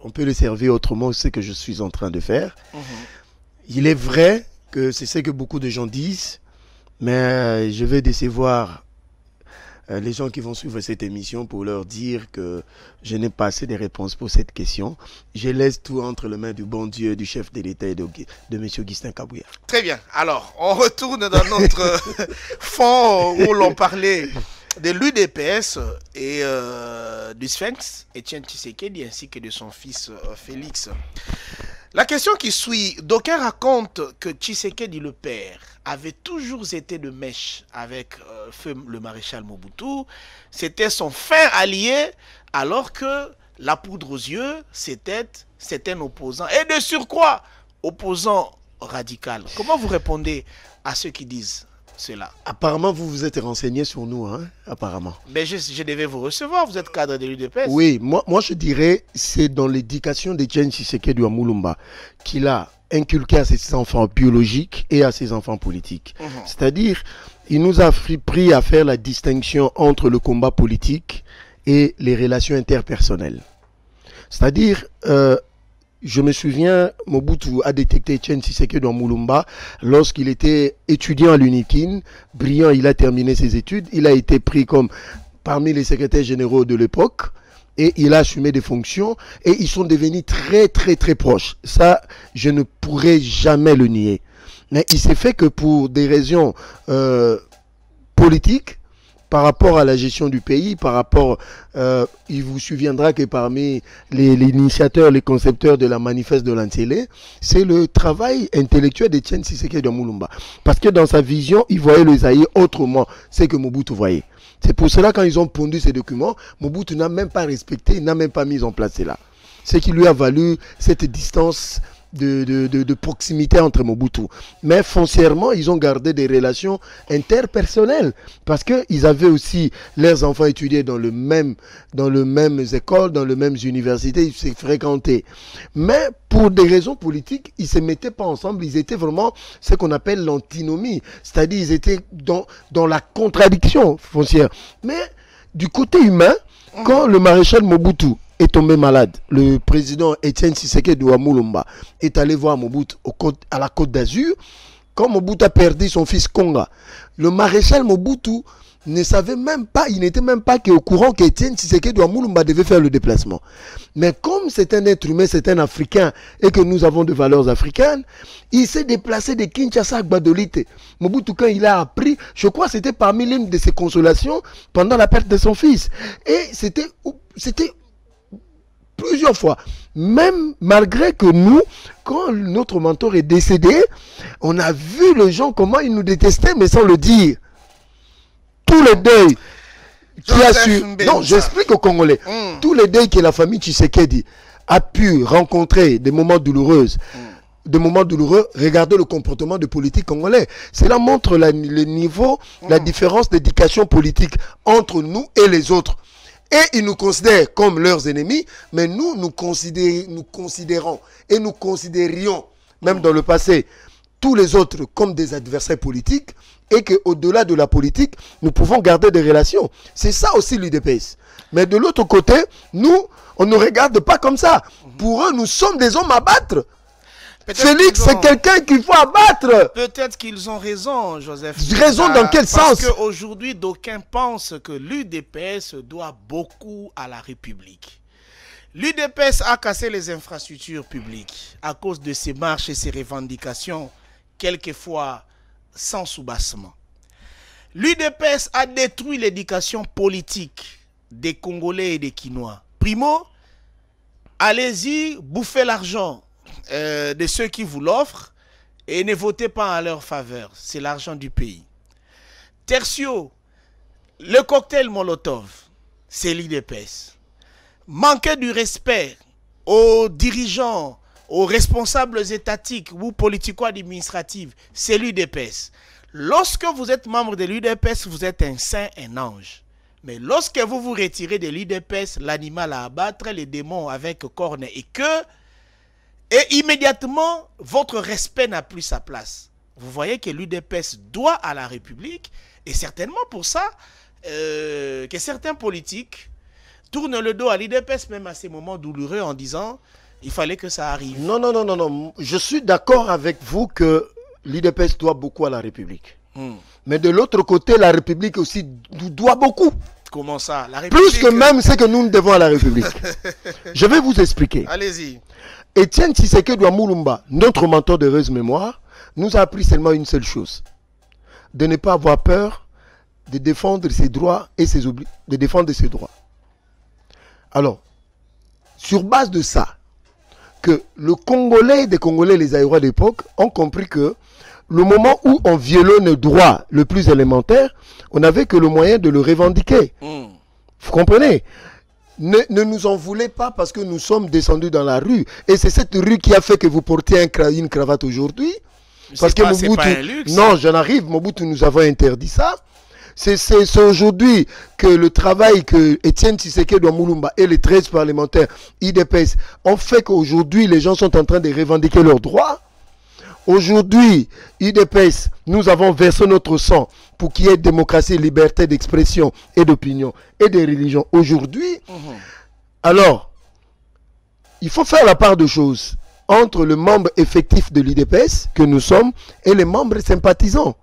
on peut le servir autrement, c'est ce que je suis en train de faire. Il est vrai que c'est ce que beaucoup de gens disent, mais je vais décevoir les gens qui vont suivre cette émission pour leur dire que je n'ai pas assez de réponses pour cette question. Je laisse tout entre les mains du bon Dieu, du chef de l'État et de M. Augustin Kabouya. Très bien. Alors, on retourne dans notre fond où l'on parlait de l'UDPS et du Sphinx, Étienne Tshisekedi, ainsi que de son fils Félix. La question qui suit, d'aucuns racontent que Tshisekedi le père avait toujours été de mèche avec feu le maréchal Mobutu. C'était son fin allié, alors que la poudre aux yeux, c'était un opposant. Et de surcroît, opposant radical. Comment vous répondez à ceux qui disent cela? Apparemment, vous vous êtes renseigné sur nous, hein, apparemment. Mais je devais vous recevoir, vous êtes cadre de l'UDPS. Oui, moi je dirais, c'est dans l'éducation d'Etienne Tshisekedi Mulumba qu'il a inculqué à ses enfants biologiques et à ses enfants politiques. C'est-à-dire, il nous a appris à faire la distinction entre le combat politique et les relations interpersonnelles. C'est-à-dire, je me souviens, Mobutu a détecté Etienne Tshisekedi Mulumba lorsqu'il était étudiant à l'UNIKIN. Brillant, il a terminé ses études. Il a été pris comme parmi les secrétaires généraux de l'époque et il a assumé des fonctions et ils sont devenus très proches. Ça, je ne pourrais jamais le nier. Mais il s'est fait que pour des raisons politiques, par rapport à la gestion du pays, par rapport, il vous souviendra que parmi les initiateurs, les concepteurs de la manifeste de l'Antélé, c'est le travail intellectuel d'Etienne Tshisekedi Mulumba. Parce que dans sa vision, il voyait le Zaïre autrement, c'est que Mobutu voyait. C'est pour cela quand ils ont pondu ces documents, Mobutu n'a même pas respecté, n'a même pas mis en place cela. Ce qui lui a valu cette distance de proximité entre Mobutu. Mais foncièrement, ils ont gardé des relations interpersonnelles parce qu'ils avaient aussi leurs enfants étudiés dans le même école, dans les mêmes universités, ils se fréquentaient. Mais pour des raisons politiques, ils ne se mettaient pas ensemble, ils étaient vraiment ce qu'on appelle l'antinomie, c'est-à-dire ils étaient dans la contradiction foncière. Mais du côté humain, quand le maréchal Mobutu est tombé malade, le président Etienne Tshisekedi Mulumba est allé voir Mobutu à la Côte d'Azur. Quand Mobutu a perdu son fils Konga, le maréchal Mobutu ne savait même pas, il n'était même pas au courant qu'Etienne Tshisekedi Mulumba devait faire le déplacement. Mais comme c'est un être humain, c'est un Africain et que nous avons des valeurs africaines, il s'est déplacé de Kinshasa à Gbadolite. Mobutu, quand il a appris, je crois que c'était parmi l'une de ses consolations pendant la perte de son fils. Et c'était plusieurs fois. Même malgré que nous, quand notre mentor est décédé, on a vu les gens comment ils nous détestaient, mais sans le dire. Tous les deuils qui a su... Non, j'explique aux Congolais. Tous les deuils que la famille Tshisekedi a pu rencontrer, des moments douloureux, regardez le comportement des politiques congolais. Cela montre le niveau, la différence d'éducation politique entre nous et les autres. Et ils nous considèrent comme leurs ennemis, mais nous considérons et nous considérions, même dans le passé, tous les autres comme des adversaires politiques, et qu'au-delà de la politique, nous pouvons garder des relations. C'est ça aussi l'UDPS. Mais de l'autre côté, nous, on ne regarde pas comme ça. Pour eux, nous sommes des hommes à battre. Félix, c'est quelqu'un qu'il faut abattre. Peut-être qu'ils ont raison, Joseph. Raison dans quel sens? Parce qu'aujourd'hui, d'aucuns pensent que l'UDPS doit beaucoup à la République. L'UDPS a cassé les infrastructures publiques à cause de ses marches et ses revendications, quelquefois sans soubassement. L'UDPS a détruit l'éducation politique des Congolais et des Quinois. Primo, allez-y, bouffez l'argent de ceux qui vous l'offrent et ne votez pas en leur faveur. C'est l'argent du pays. Tertio, le cocktail Molotov, c'est l'UDPS. Manquer du respect aux dirigeants, aux responsables étatiques ou politico-administratifs, c'est l'UDPS. Lorsque vous êtes membre de l'UDPS, vous êtes un saint, un ange. Mais lorsque vous vous retirez de l'UDPS, l'animal à abattre, les démons avec cornes et queue, et immédiatement, votre respect n'a plus sa place. Vous voyez que l'UDPS doit à la République, et certainement pour ça que certains politiques tournent le dos à l'UDPS, même à ces moments douloureux, en disant il fallait que ça arrive. Non, non, non, non, non. Je suis d'accord avec vous que l'UDPS doit beaucoup à la République. Mais de l'autre côté, la République aussi nous doit beaucoup. Comment ça? La République... Plus que même ce que nous devons à la République. Je vais vous expliquer. Allez-y. Etienne Tshisekedi Mulumba, notre mentor de heureuse mémoire, nous a appris seulement une seule chose. De ne pas avoir peur de défendre ses droits et de défendre ses droits. Alors, sur base de ça, que le Congolais, des Congolais, les Aïrois d'époque, ont compris que le moment où on violait le droit le plus élémentaire, on n'avait que le moyen de le revendiquer. Vous comprenez? Ne nous en voulez pas parce que nous sommes descendus dans la rue. Et c'est cette rue qui a fait que vous portez une cravate aujourd'hui. Parce que Mobutu... pas un luxe. Non, j'en arrive. Mobutu nous avons interdit ça. C'est aujourd'hui que le travail que Etienne Tshisekedi Mulumba et les 13 parlementaires IDPS ont fait qu'aujourd'hui les gens sont en train de revendiquer leurs droits. Aujourd'hui, IDPS, nous avons versé notre sang pour qu'il y ait démocratie, liberté d'expression et d'opinion et de religion. Aujourd'hui, alors, il faut faire la part de choses entre le membre effectif de l'IDPS que nous sommes et les membres sympathisants.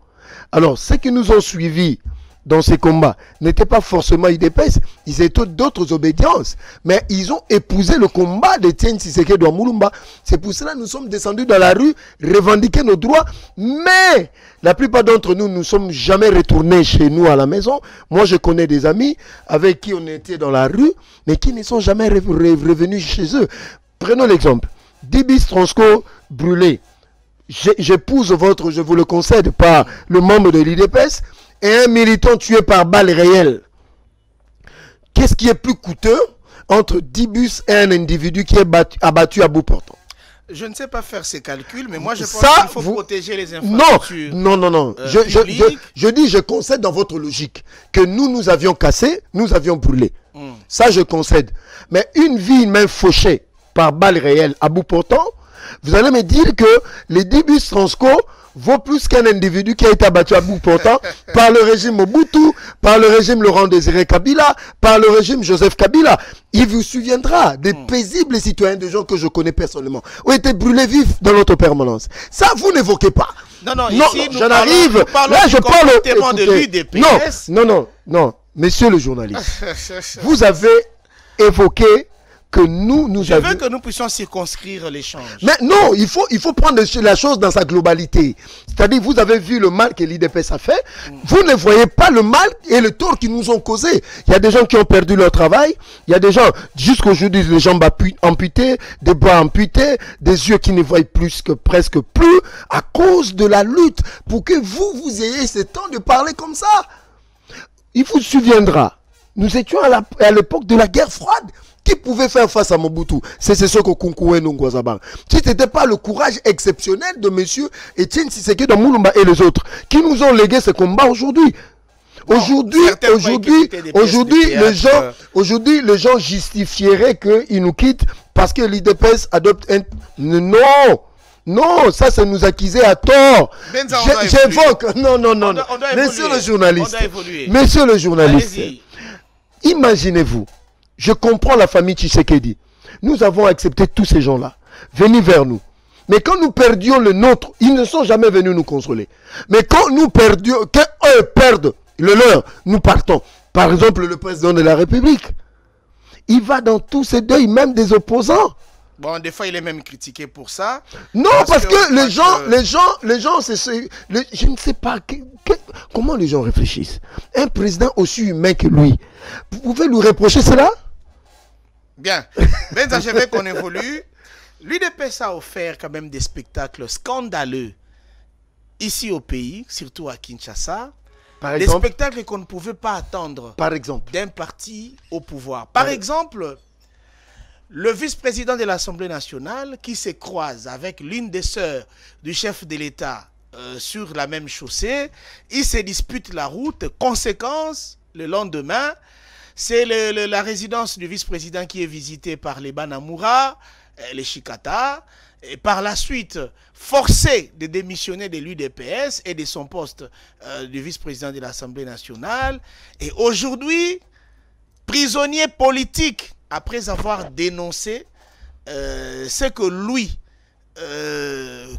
Alors, ceux qui nous ont suivis dans ces combats n'étaient pas forcément IDPS, ils étaient d'autres obédiences, mais ils ont épousé le combat d'Etienne Tshisekedi Mulumba. C'est pour cela que nous sommes descendus dans la rue, revendiquer nos droits, mais la plupart d'entre nous ne sommes jamais retournés chez nous à la maison. Moi, je connais des amis avec qui on était dans la rue, mais qui ne sont jamais revenus chez eux. Prenons l'exemple, 10 bis Transco brûlés. J'épouse votre, je vous le concède, par le membre de l'IDPS, et un militant tué par balle réelle. Qu'est-ce qui est plus coûteux entre 10 bus et un individu qui est abattu à bout portant? Je ne sais pas faire ces calculs, mais moi je pense Ça, qu'il faut vous- protéger les Non, infrastructures. non. Je dis, je concède dans votre logique que nous avions cassé, nous avions brûlé. Ça, je concède. Mais une vie, une main fauchée par balle réelle à bout portant, vous allez me dire que les 10 bus Transco vaut plus qu'un individu qui a été abattu à bout portant par le régime Mobutu, par le régime Laurent Désiré Kabila, par le régime Joseph Kabila. Il vous souviendra des paisibles citoyens, des gens que je connais personnellement, ont été brûlés vifs dans notre permanence. Ça, vous n'évoquez pas. Non, ici, j'en arrive. Là, je parle de l'UDPS. Non, monsieur le journaliste, vous avez évoqué que Je veux que nous puissions circonscrire l'échange. Mais non, il faut prendre la chose dans sa globalité. C'est-à-dire, vous avez vu le mal que l'IDPS a fait. Vous ne voyez pas le mal et le tort qu'ils nous ont causé. Il y a des gens qui ont perdu leur travail. Il y a des gens, jusqu'aujourd'hui, les jambes amputées, des bras amputés, des yeux qui ne voient plus que presque plus à cause de la lutte pour que vous ayez ce temps de parler comme ça. Il vous souviendra, nous étions à l'époque de la guerre froide. Qui pouvait faire face à Mobutu? C'est ce que Konkoué Nungwazabang. Si ce n'était pas le courage exceptionnel de monsieur Etienne Tshisekedi Moulumba et les autres qui nous ont légué ce combat aujourd'hui. Aujourd'hui, les gens justifieraient qu'ils nous quittent parce que l'IDPS adopte un... Non, ça nous accuser à tort. J'évoque. Non. Monsieur le journaliste, imaginez-vous. Je comprends la famille Tshisekedi. Nous avons accepté tous ces gens-là. Venez vers nous. Mais quand nous perdions le nôtre, ils ne sont jamais venus nous consoler. Mais quand nous perdions, quand eux perdent le leur, nous partons. Par exemple, le président de la République. Il va dans tous ces deuils, même des opposants. Bon, des fois, il est même critiqué pour ça. Non, parce que les gens, je ne sais pas comment les gens réfléchissent. Un président aussi humain que lui, vous pouvez lui reprocher cela? Bien. Benza, je veux qu'on évolue. L'UDPS a offert quand même des spectacles scandaleux ici au pays, surtout à Kinshasa. Par exemple, des spectacles qu'on ne pouvait pas attendre d'un parti au pouvoir. Par exemple, le vice-président de l'Assemblée nationale qui se croise avec l'une des sœurs du chef de l'État sur la même chaussée, ils se disputent la route. Conséquence, le lendemain, c'est la résidence du vice-président qui est visitée par les Banamura, les Chikata, et par la suite forcé de démissionner de l'UDPS et de son poste de vice-président de l'Assemblée nationale. Et aujourd'hui, prisonnier politique, après avoir dénoncé ce que lui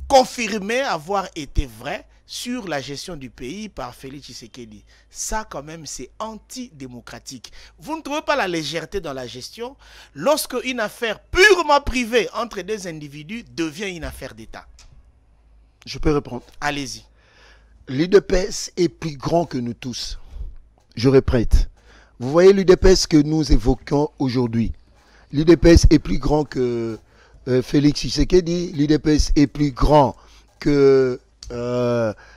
confirmait avoir été vrai sur la gestion du pays par Félix Tshisekedi. Ça, quand même, c'est antidémocratique. Vous ne trouvez pas la légèreté dans la gestion lorsque une affaire purement privée entre deux individus devient une affaire d'État? Je peux répondre. Allez-y. L'UDPS est plus grand que nous tous. Je répète. Vous voyez l'UDPS que nous évoquons aujourd'hui. L'UDPS est plus grand que Félix Tshisekedi. L'UDPS est plus grand que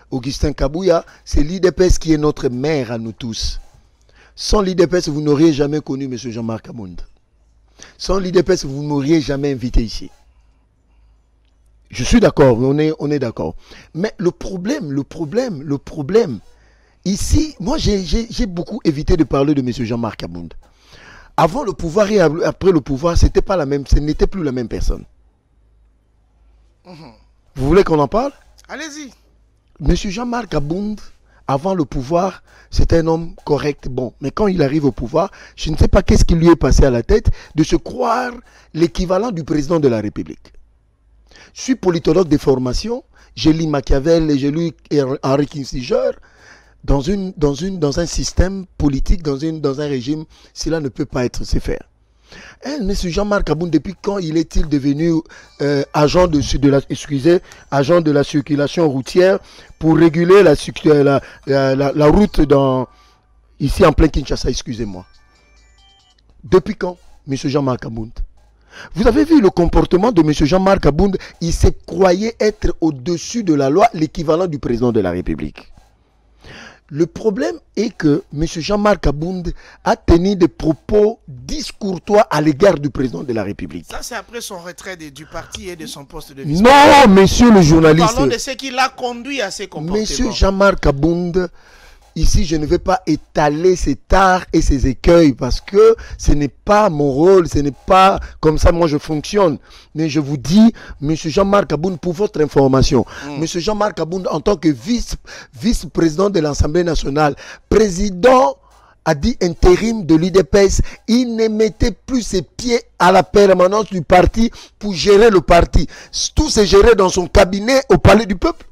Augustin Kabouya. C'est l'UDPS qui est notre mère à nous tous. Sans l'UDPS, vous n'auriez jamais connu M. Jean-Marc Abound. Sans l'UDPS, vous ne m'auriez jamais invité ici. Je suis d'accord, on est d'accord. Mais le problème, ici, moi j'ai beaucoup évité de parler de M. Jean-Marc Abound. Avant le pouvoir et après le pouvoir, ce n'était plus la même personne. Vous voulez qu'on en parle? Allez-y. M. Jean-Marc Abound, avant le pouvoir, c'était un homme correct, bon. Mais quand il arrive au pouvoir, je ne sais pas qu'est-ce qui lui est passé à la tête de se croire l'équivalent du président de la République. Je suis politologue de formation, j'ai lu Machiavel et j'ai lu Henri Kissinger. Dans un système politique, dans un régime, cela ne peut pas se faire. M. Jean-Marc Abound, depuis quand il est-il devenu agent de la circulation routière pour réguler la route ici en plein Kinshasa, excusez-moi. Depuis quand, M. Jean-Marc Abound? Vous avez vu le comportement de M. Jean-Marc Abound? Il se croyait être au-dessus de la loi, l'équivalent du président de la République. Le problème est que M. Jean-Marc Abound a tenu des propos discourtois à l'égard du président de la République. Ça, c'est après son retrait du parti et de son poste de vice-président. Non, monsieur le journaliste. Parlons de ce qui l'a conduit à ces comportements. Monsieur Jean-Marc Abound, ici, je ne vais pas étaler ses tares et ses écueils parce que ce n'est pas mon rôle, ce n'est pas comme ça moi je fonctionne. Mais je vous dis, monsieur Jean-Marc Abound, pour votre information, monsieur Jean-Marc Abound, en tant que vice-président de l'Assemblée nationale, président a dit intérim de l'UDPS, il ne mettait plus ses pieds à la permanence du parti pour gérer le parti. Tout se gérait dans son cabinet au Palais du Peuple.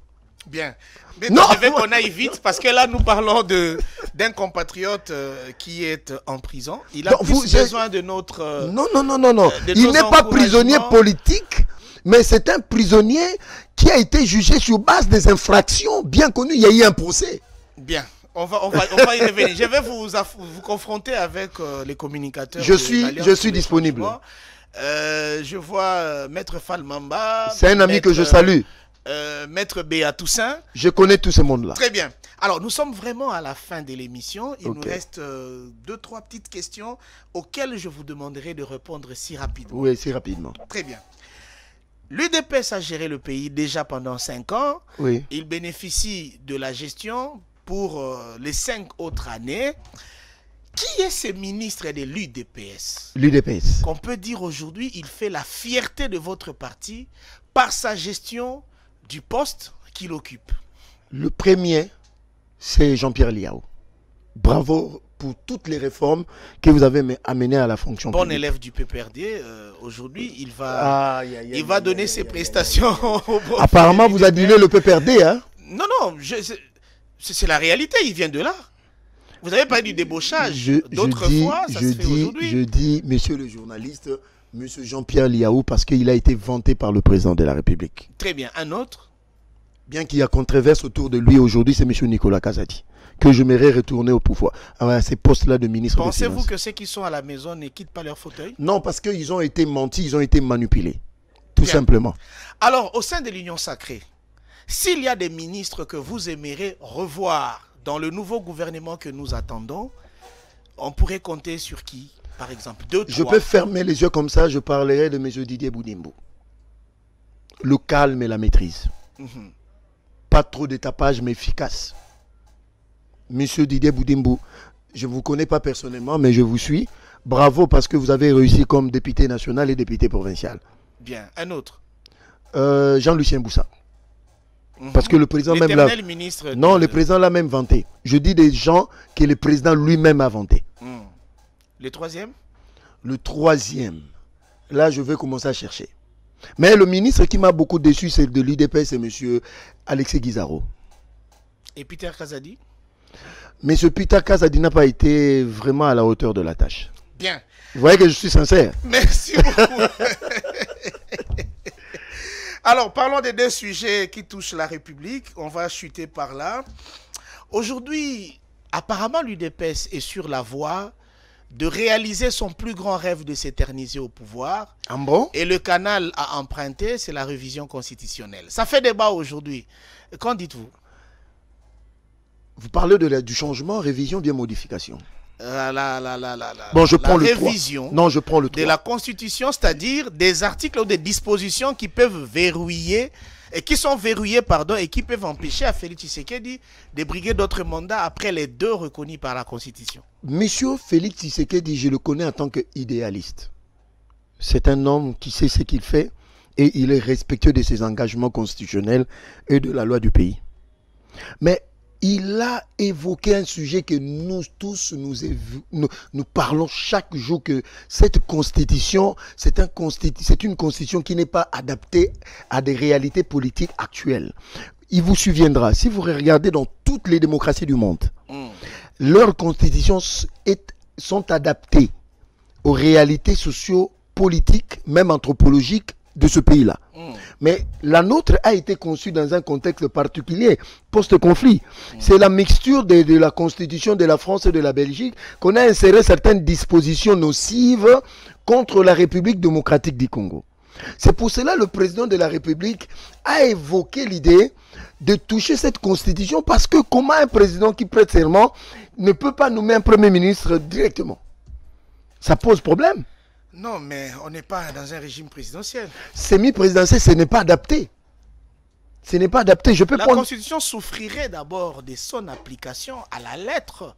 Bien. Mais non, je veux qu'on aille vite parce que là, nous parlons d'un compatriote qui est en prison. Il a besoin de notre... non. Il n'est pas prisonnier politique, mais c'est un prisonnier qui a été jugé sur base des infractions bien connues. Il y a eu un procès. Bien. On va y revenir. Je vais vous confronter avec les communicateurs. Je suis disponible. Je vois Maître Falmamba. C'est un ami que je salue. Maître Béa Toussaint. Je connais tout ce monde-là. Très bien. Alors, nous sommes vraiment à la fin de l'émission. Il nous reste 2-3 petites questions auxquelles je vous demanderai de répondre si rapidement. Oui, si rapidement. Très bien. L'UDPS a géré le pays déjà pendant 5 ans. Oui. Il bénéficie de la gestion pour les 5 autres années. Qui est ce ministre de l'UDPS? L'UDPS. Qu'on peut dire aujourd'hui, il fait la fierté de votre parti par sa gestion du poste qu'il occupe. Le premier, c'est Jean-Pierre Liao. Bravo pour toutes les réformes que vous avez amenées à la fonction publique. Bon élève du PPRD, aujourd'hui, il va donner ses prestations. Apparemment, vous adulez le PPRD, hein? Non, c'est la réalité, il vient de là. Vous n'avez pas du débauchage d'autres fois, ça se fait aujourd'hui. Je dis, monsieur le journaliste, monsieur Jean-Pierre Liao, parce qu'il a été vanté par le président de la République. Très bien. Un autre? Bien qu'il y a controverse autour de lui aujourd'hui, c'est monsieur Nicolas Kazadi, que j'aimerais retourner au pouvoir, à ces postes-là de ministre des Finances. Pensez-vous que ceux qui sont à la maison ne quittent pas leur fauteuil? Non, parce qu'ils ont été mentis, ils ont été manipulés. Tout simplement. Alors, au sein de l'Union Sacrée, s'il y a des ministres que vous aimeriez revoir dans le nouveau gouvernement que nous attendons, on pourrait compter sur qui, par exemple? 2, 3. Je peux fermer les yeux comme ça, je parlerai de M. Didier Boudimbo. Le calme et la maîtrise. Pas trop de tapage, mais efficace. M. Didier Boudimbo, je ne vous connais pas personnellement, mais je vous suis. Bravo parce que vous avez réussi comme député national et député provincial. Bien. Un autre? Jean-Lucien Boussa. Parce que le président même l'a... Non, le président l'a même vanté. Je dis des gens que le président lui-même a vanté. Le troisième? Le troisième. Là, je vais commencer à chercher. Mais le ministre qui m'a beaucoup déçu, c'est de l'UDPS, c'est M. Alexis Guizaro. Et Peter Kazadi? M. Peter Kazadi n'a pas été vraiment à la hauteur de la tâche. Bien. Vous voyez que je suis sincère. Merci beaucoup. Alors, parlons des 2 sujets qui touchent la République. On va chuter par là. Aujourd'hui, apparemment, l'UDPS est sur la voie de réaliser son plus grand rêve de s'éterniser au pouvoir. Ah bon? Et le canal à emprunter, c'est la révision constitutionnelle. Ça fait débat aujourd'hui. Qu'en dites-vous? Vous parlez du changement, révision, bien modification. Bon, je prends le révision. Non, je prends le 3. De la Constitution, c'est-à-dire des articles ou des dispositions qui peuvent verrouiller et qui sont verrouillés, et qui peuvent empêcher à Félix Tshisekedi de briguer d'autres mandats après les 2 reconnus par la Constitution. Monsieur Félix Tshisekedi, je le connais en tant qu'idéaliste. C'est un homme qui sait ce qu'il fait et il est respectueux de ses engagements constitutionnels et de la loi du pays. Mais il a évoqué un sujet que nous tous, nous parlons chaque jour, que cette constitution, c'est une constitution qui n'est pas adaptée à des réalités politiques actuelles. Il vous souviendra, si vous regardez dans toutes les démocraties du monde, leurs constitutions sont adaptées aux réalités socio-politiques, même anthropologiques de ce pays-là. Mais la nôtre a été conçue dans un contexte particulier, post-conflit. C'est la mixture de la constitution de la France et de la Belgique qu'on a inséré certaines dispositions nocives contre la République démocratique du Congo. C'est pour cela que le président de la République a évoqué l'idée de toucher cette constitution parce que comment un président qui prête serment ne peut pas nommer un premier ministre directement? Ça pose problème. Non, mais on n'est pas dans un régime présidentiel. Semi-présidentiel, ce n'est pas adapté. Ce n'est pas adapté. La Constitution souffrirait d'abord de son application à la lettre.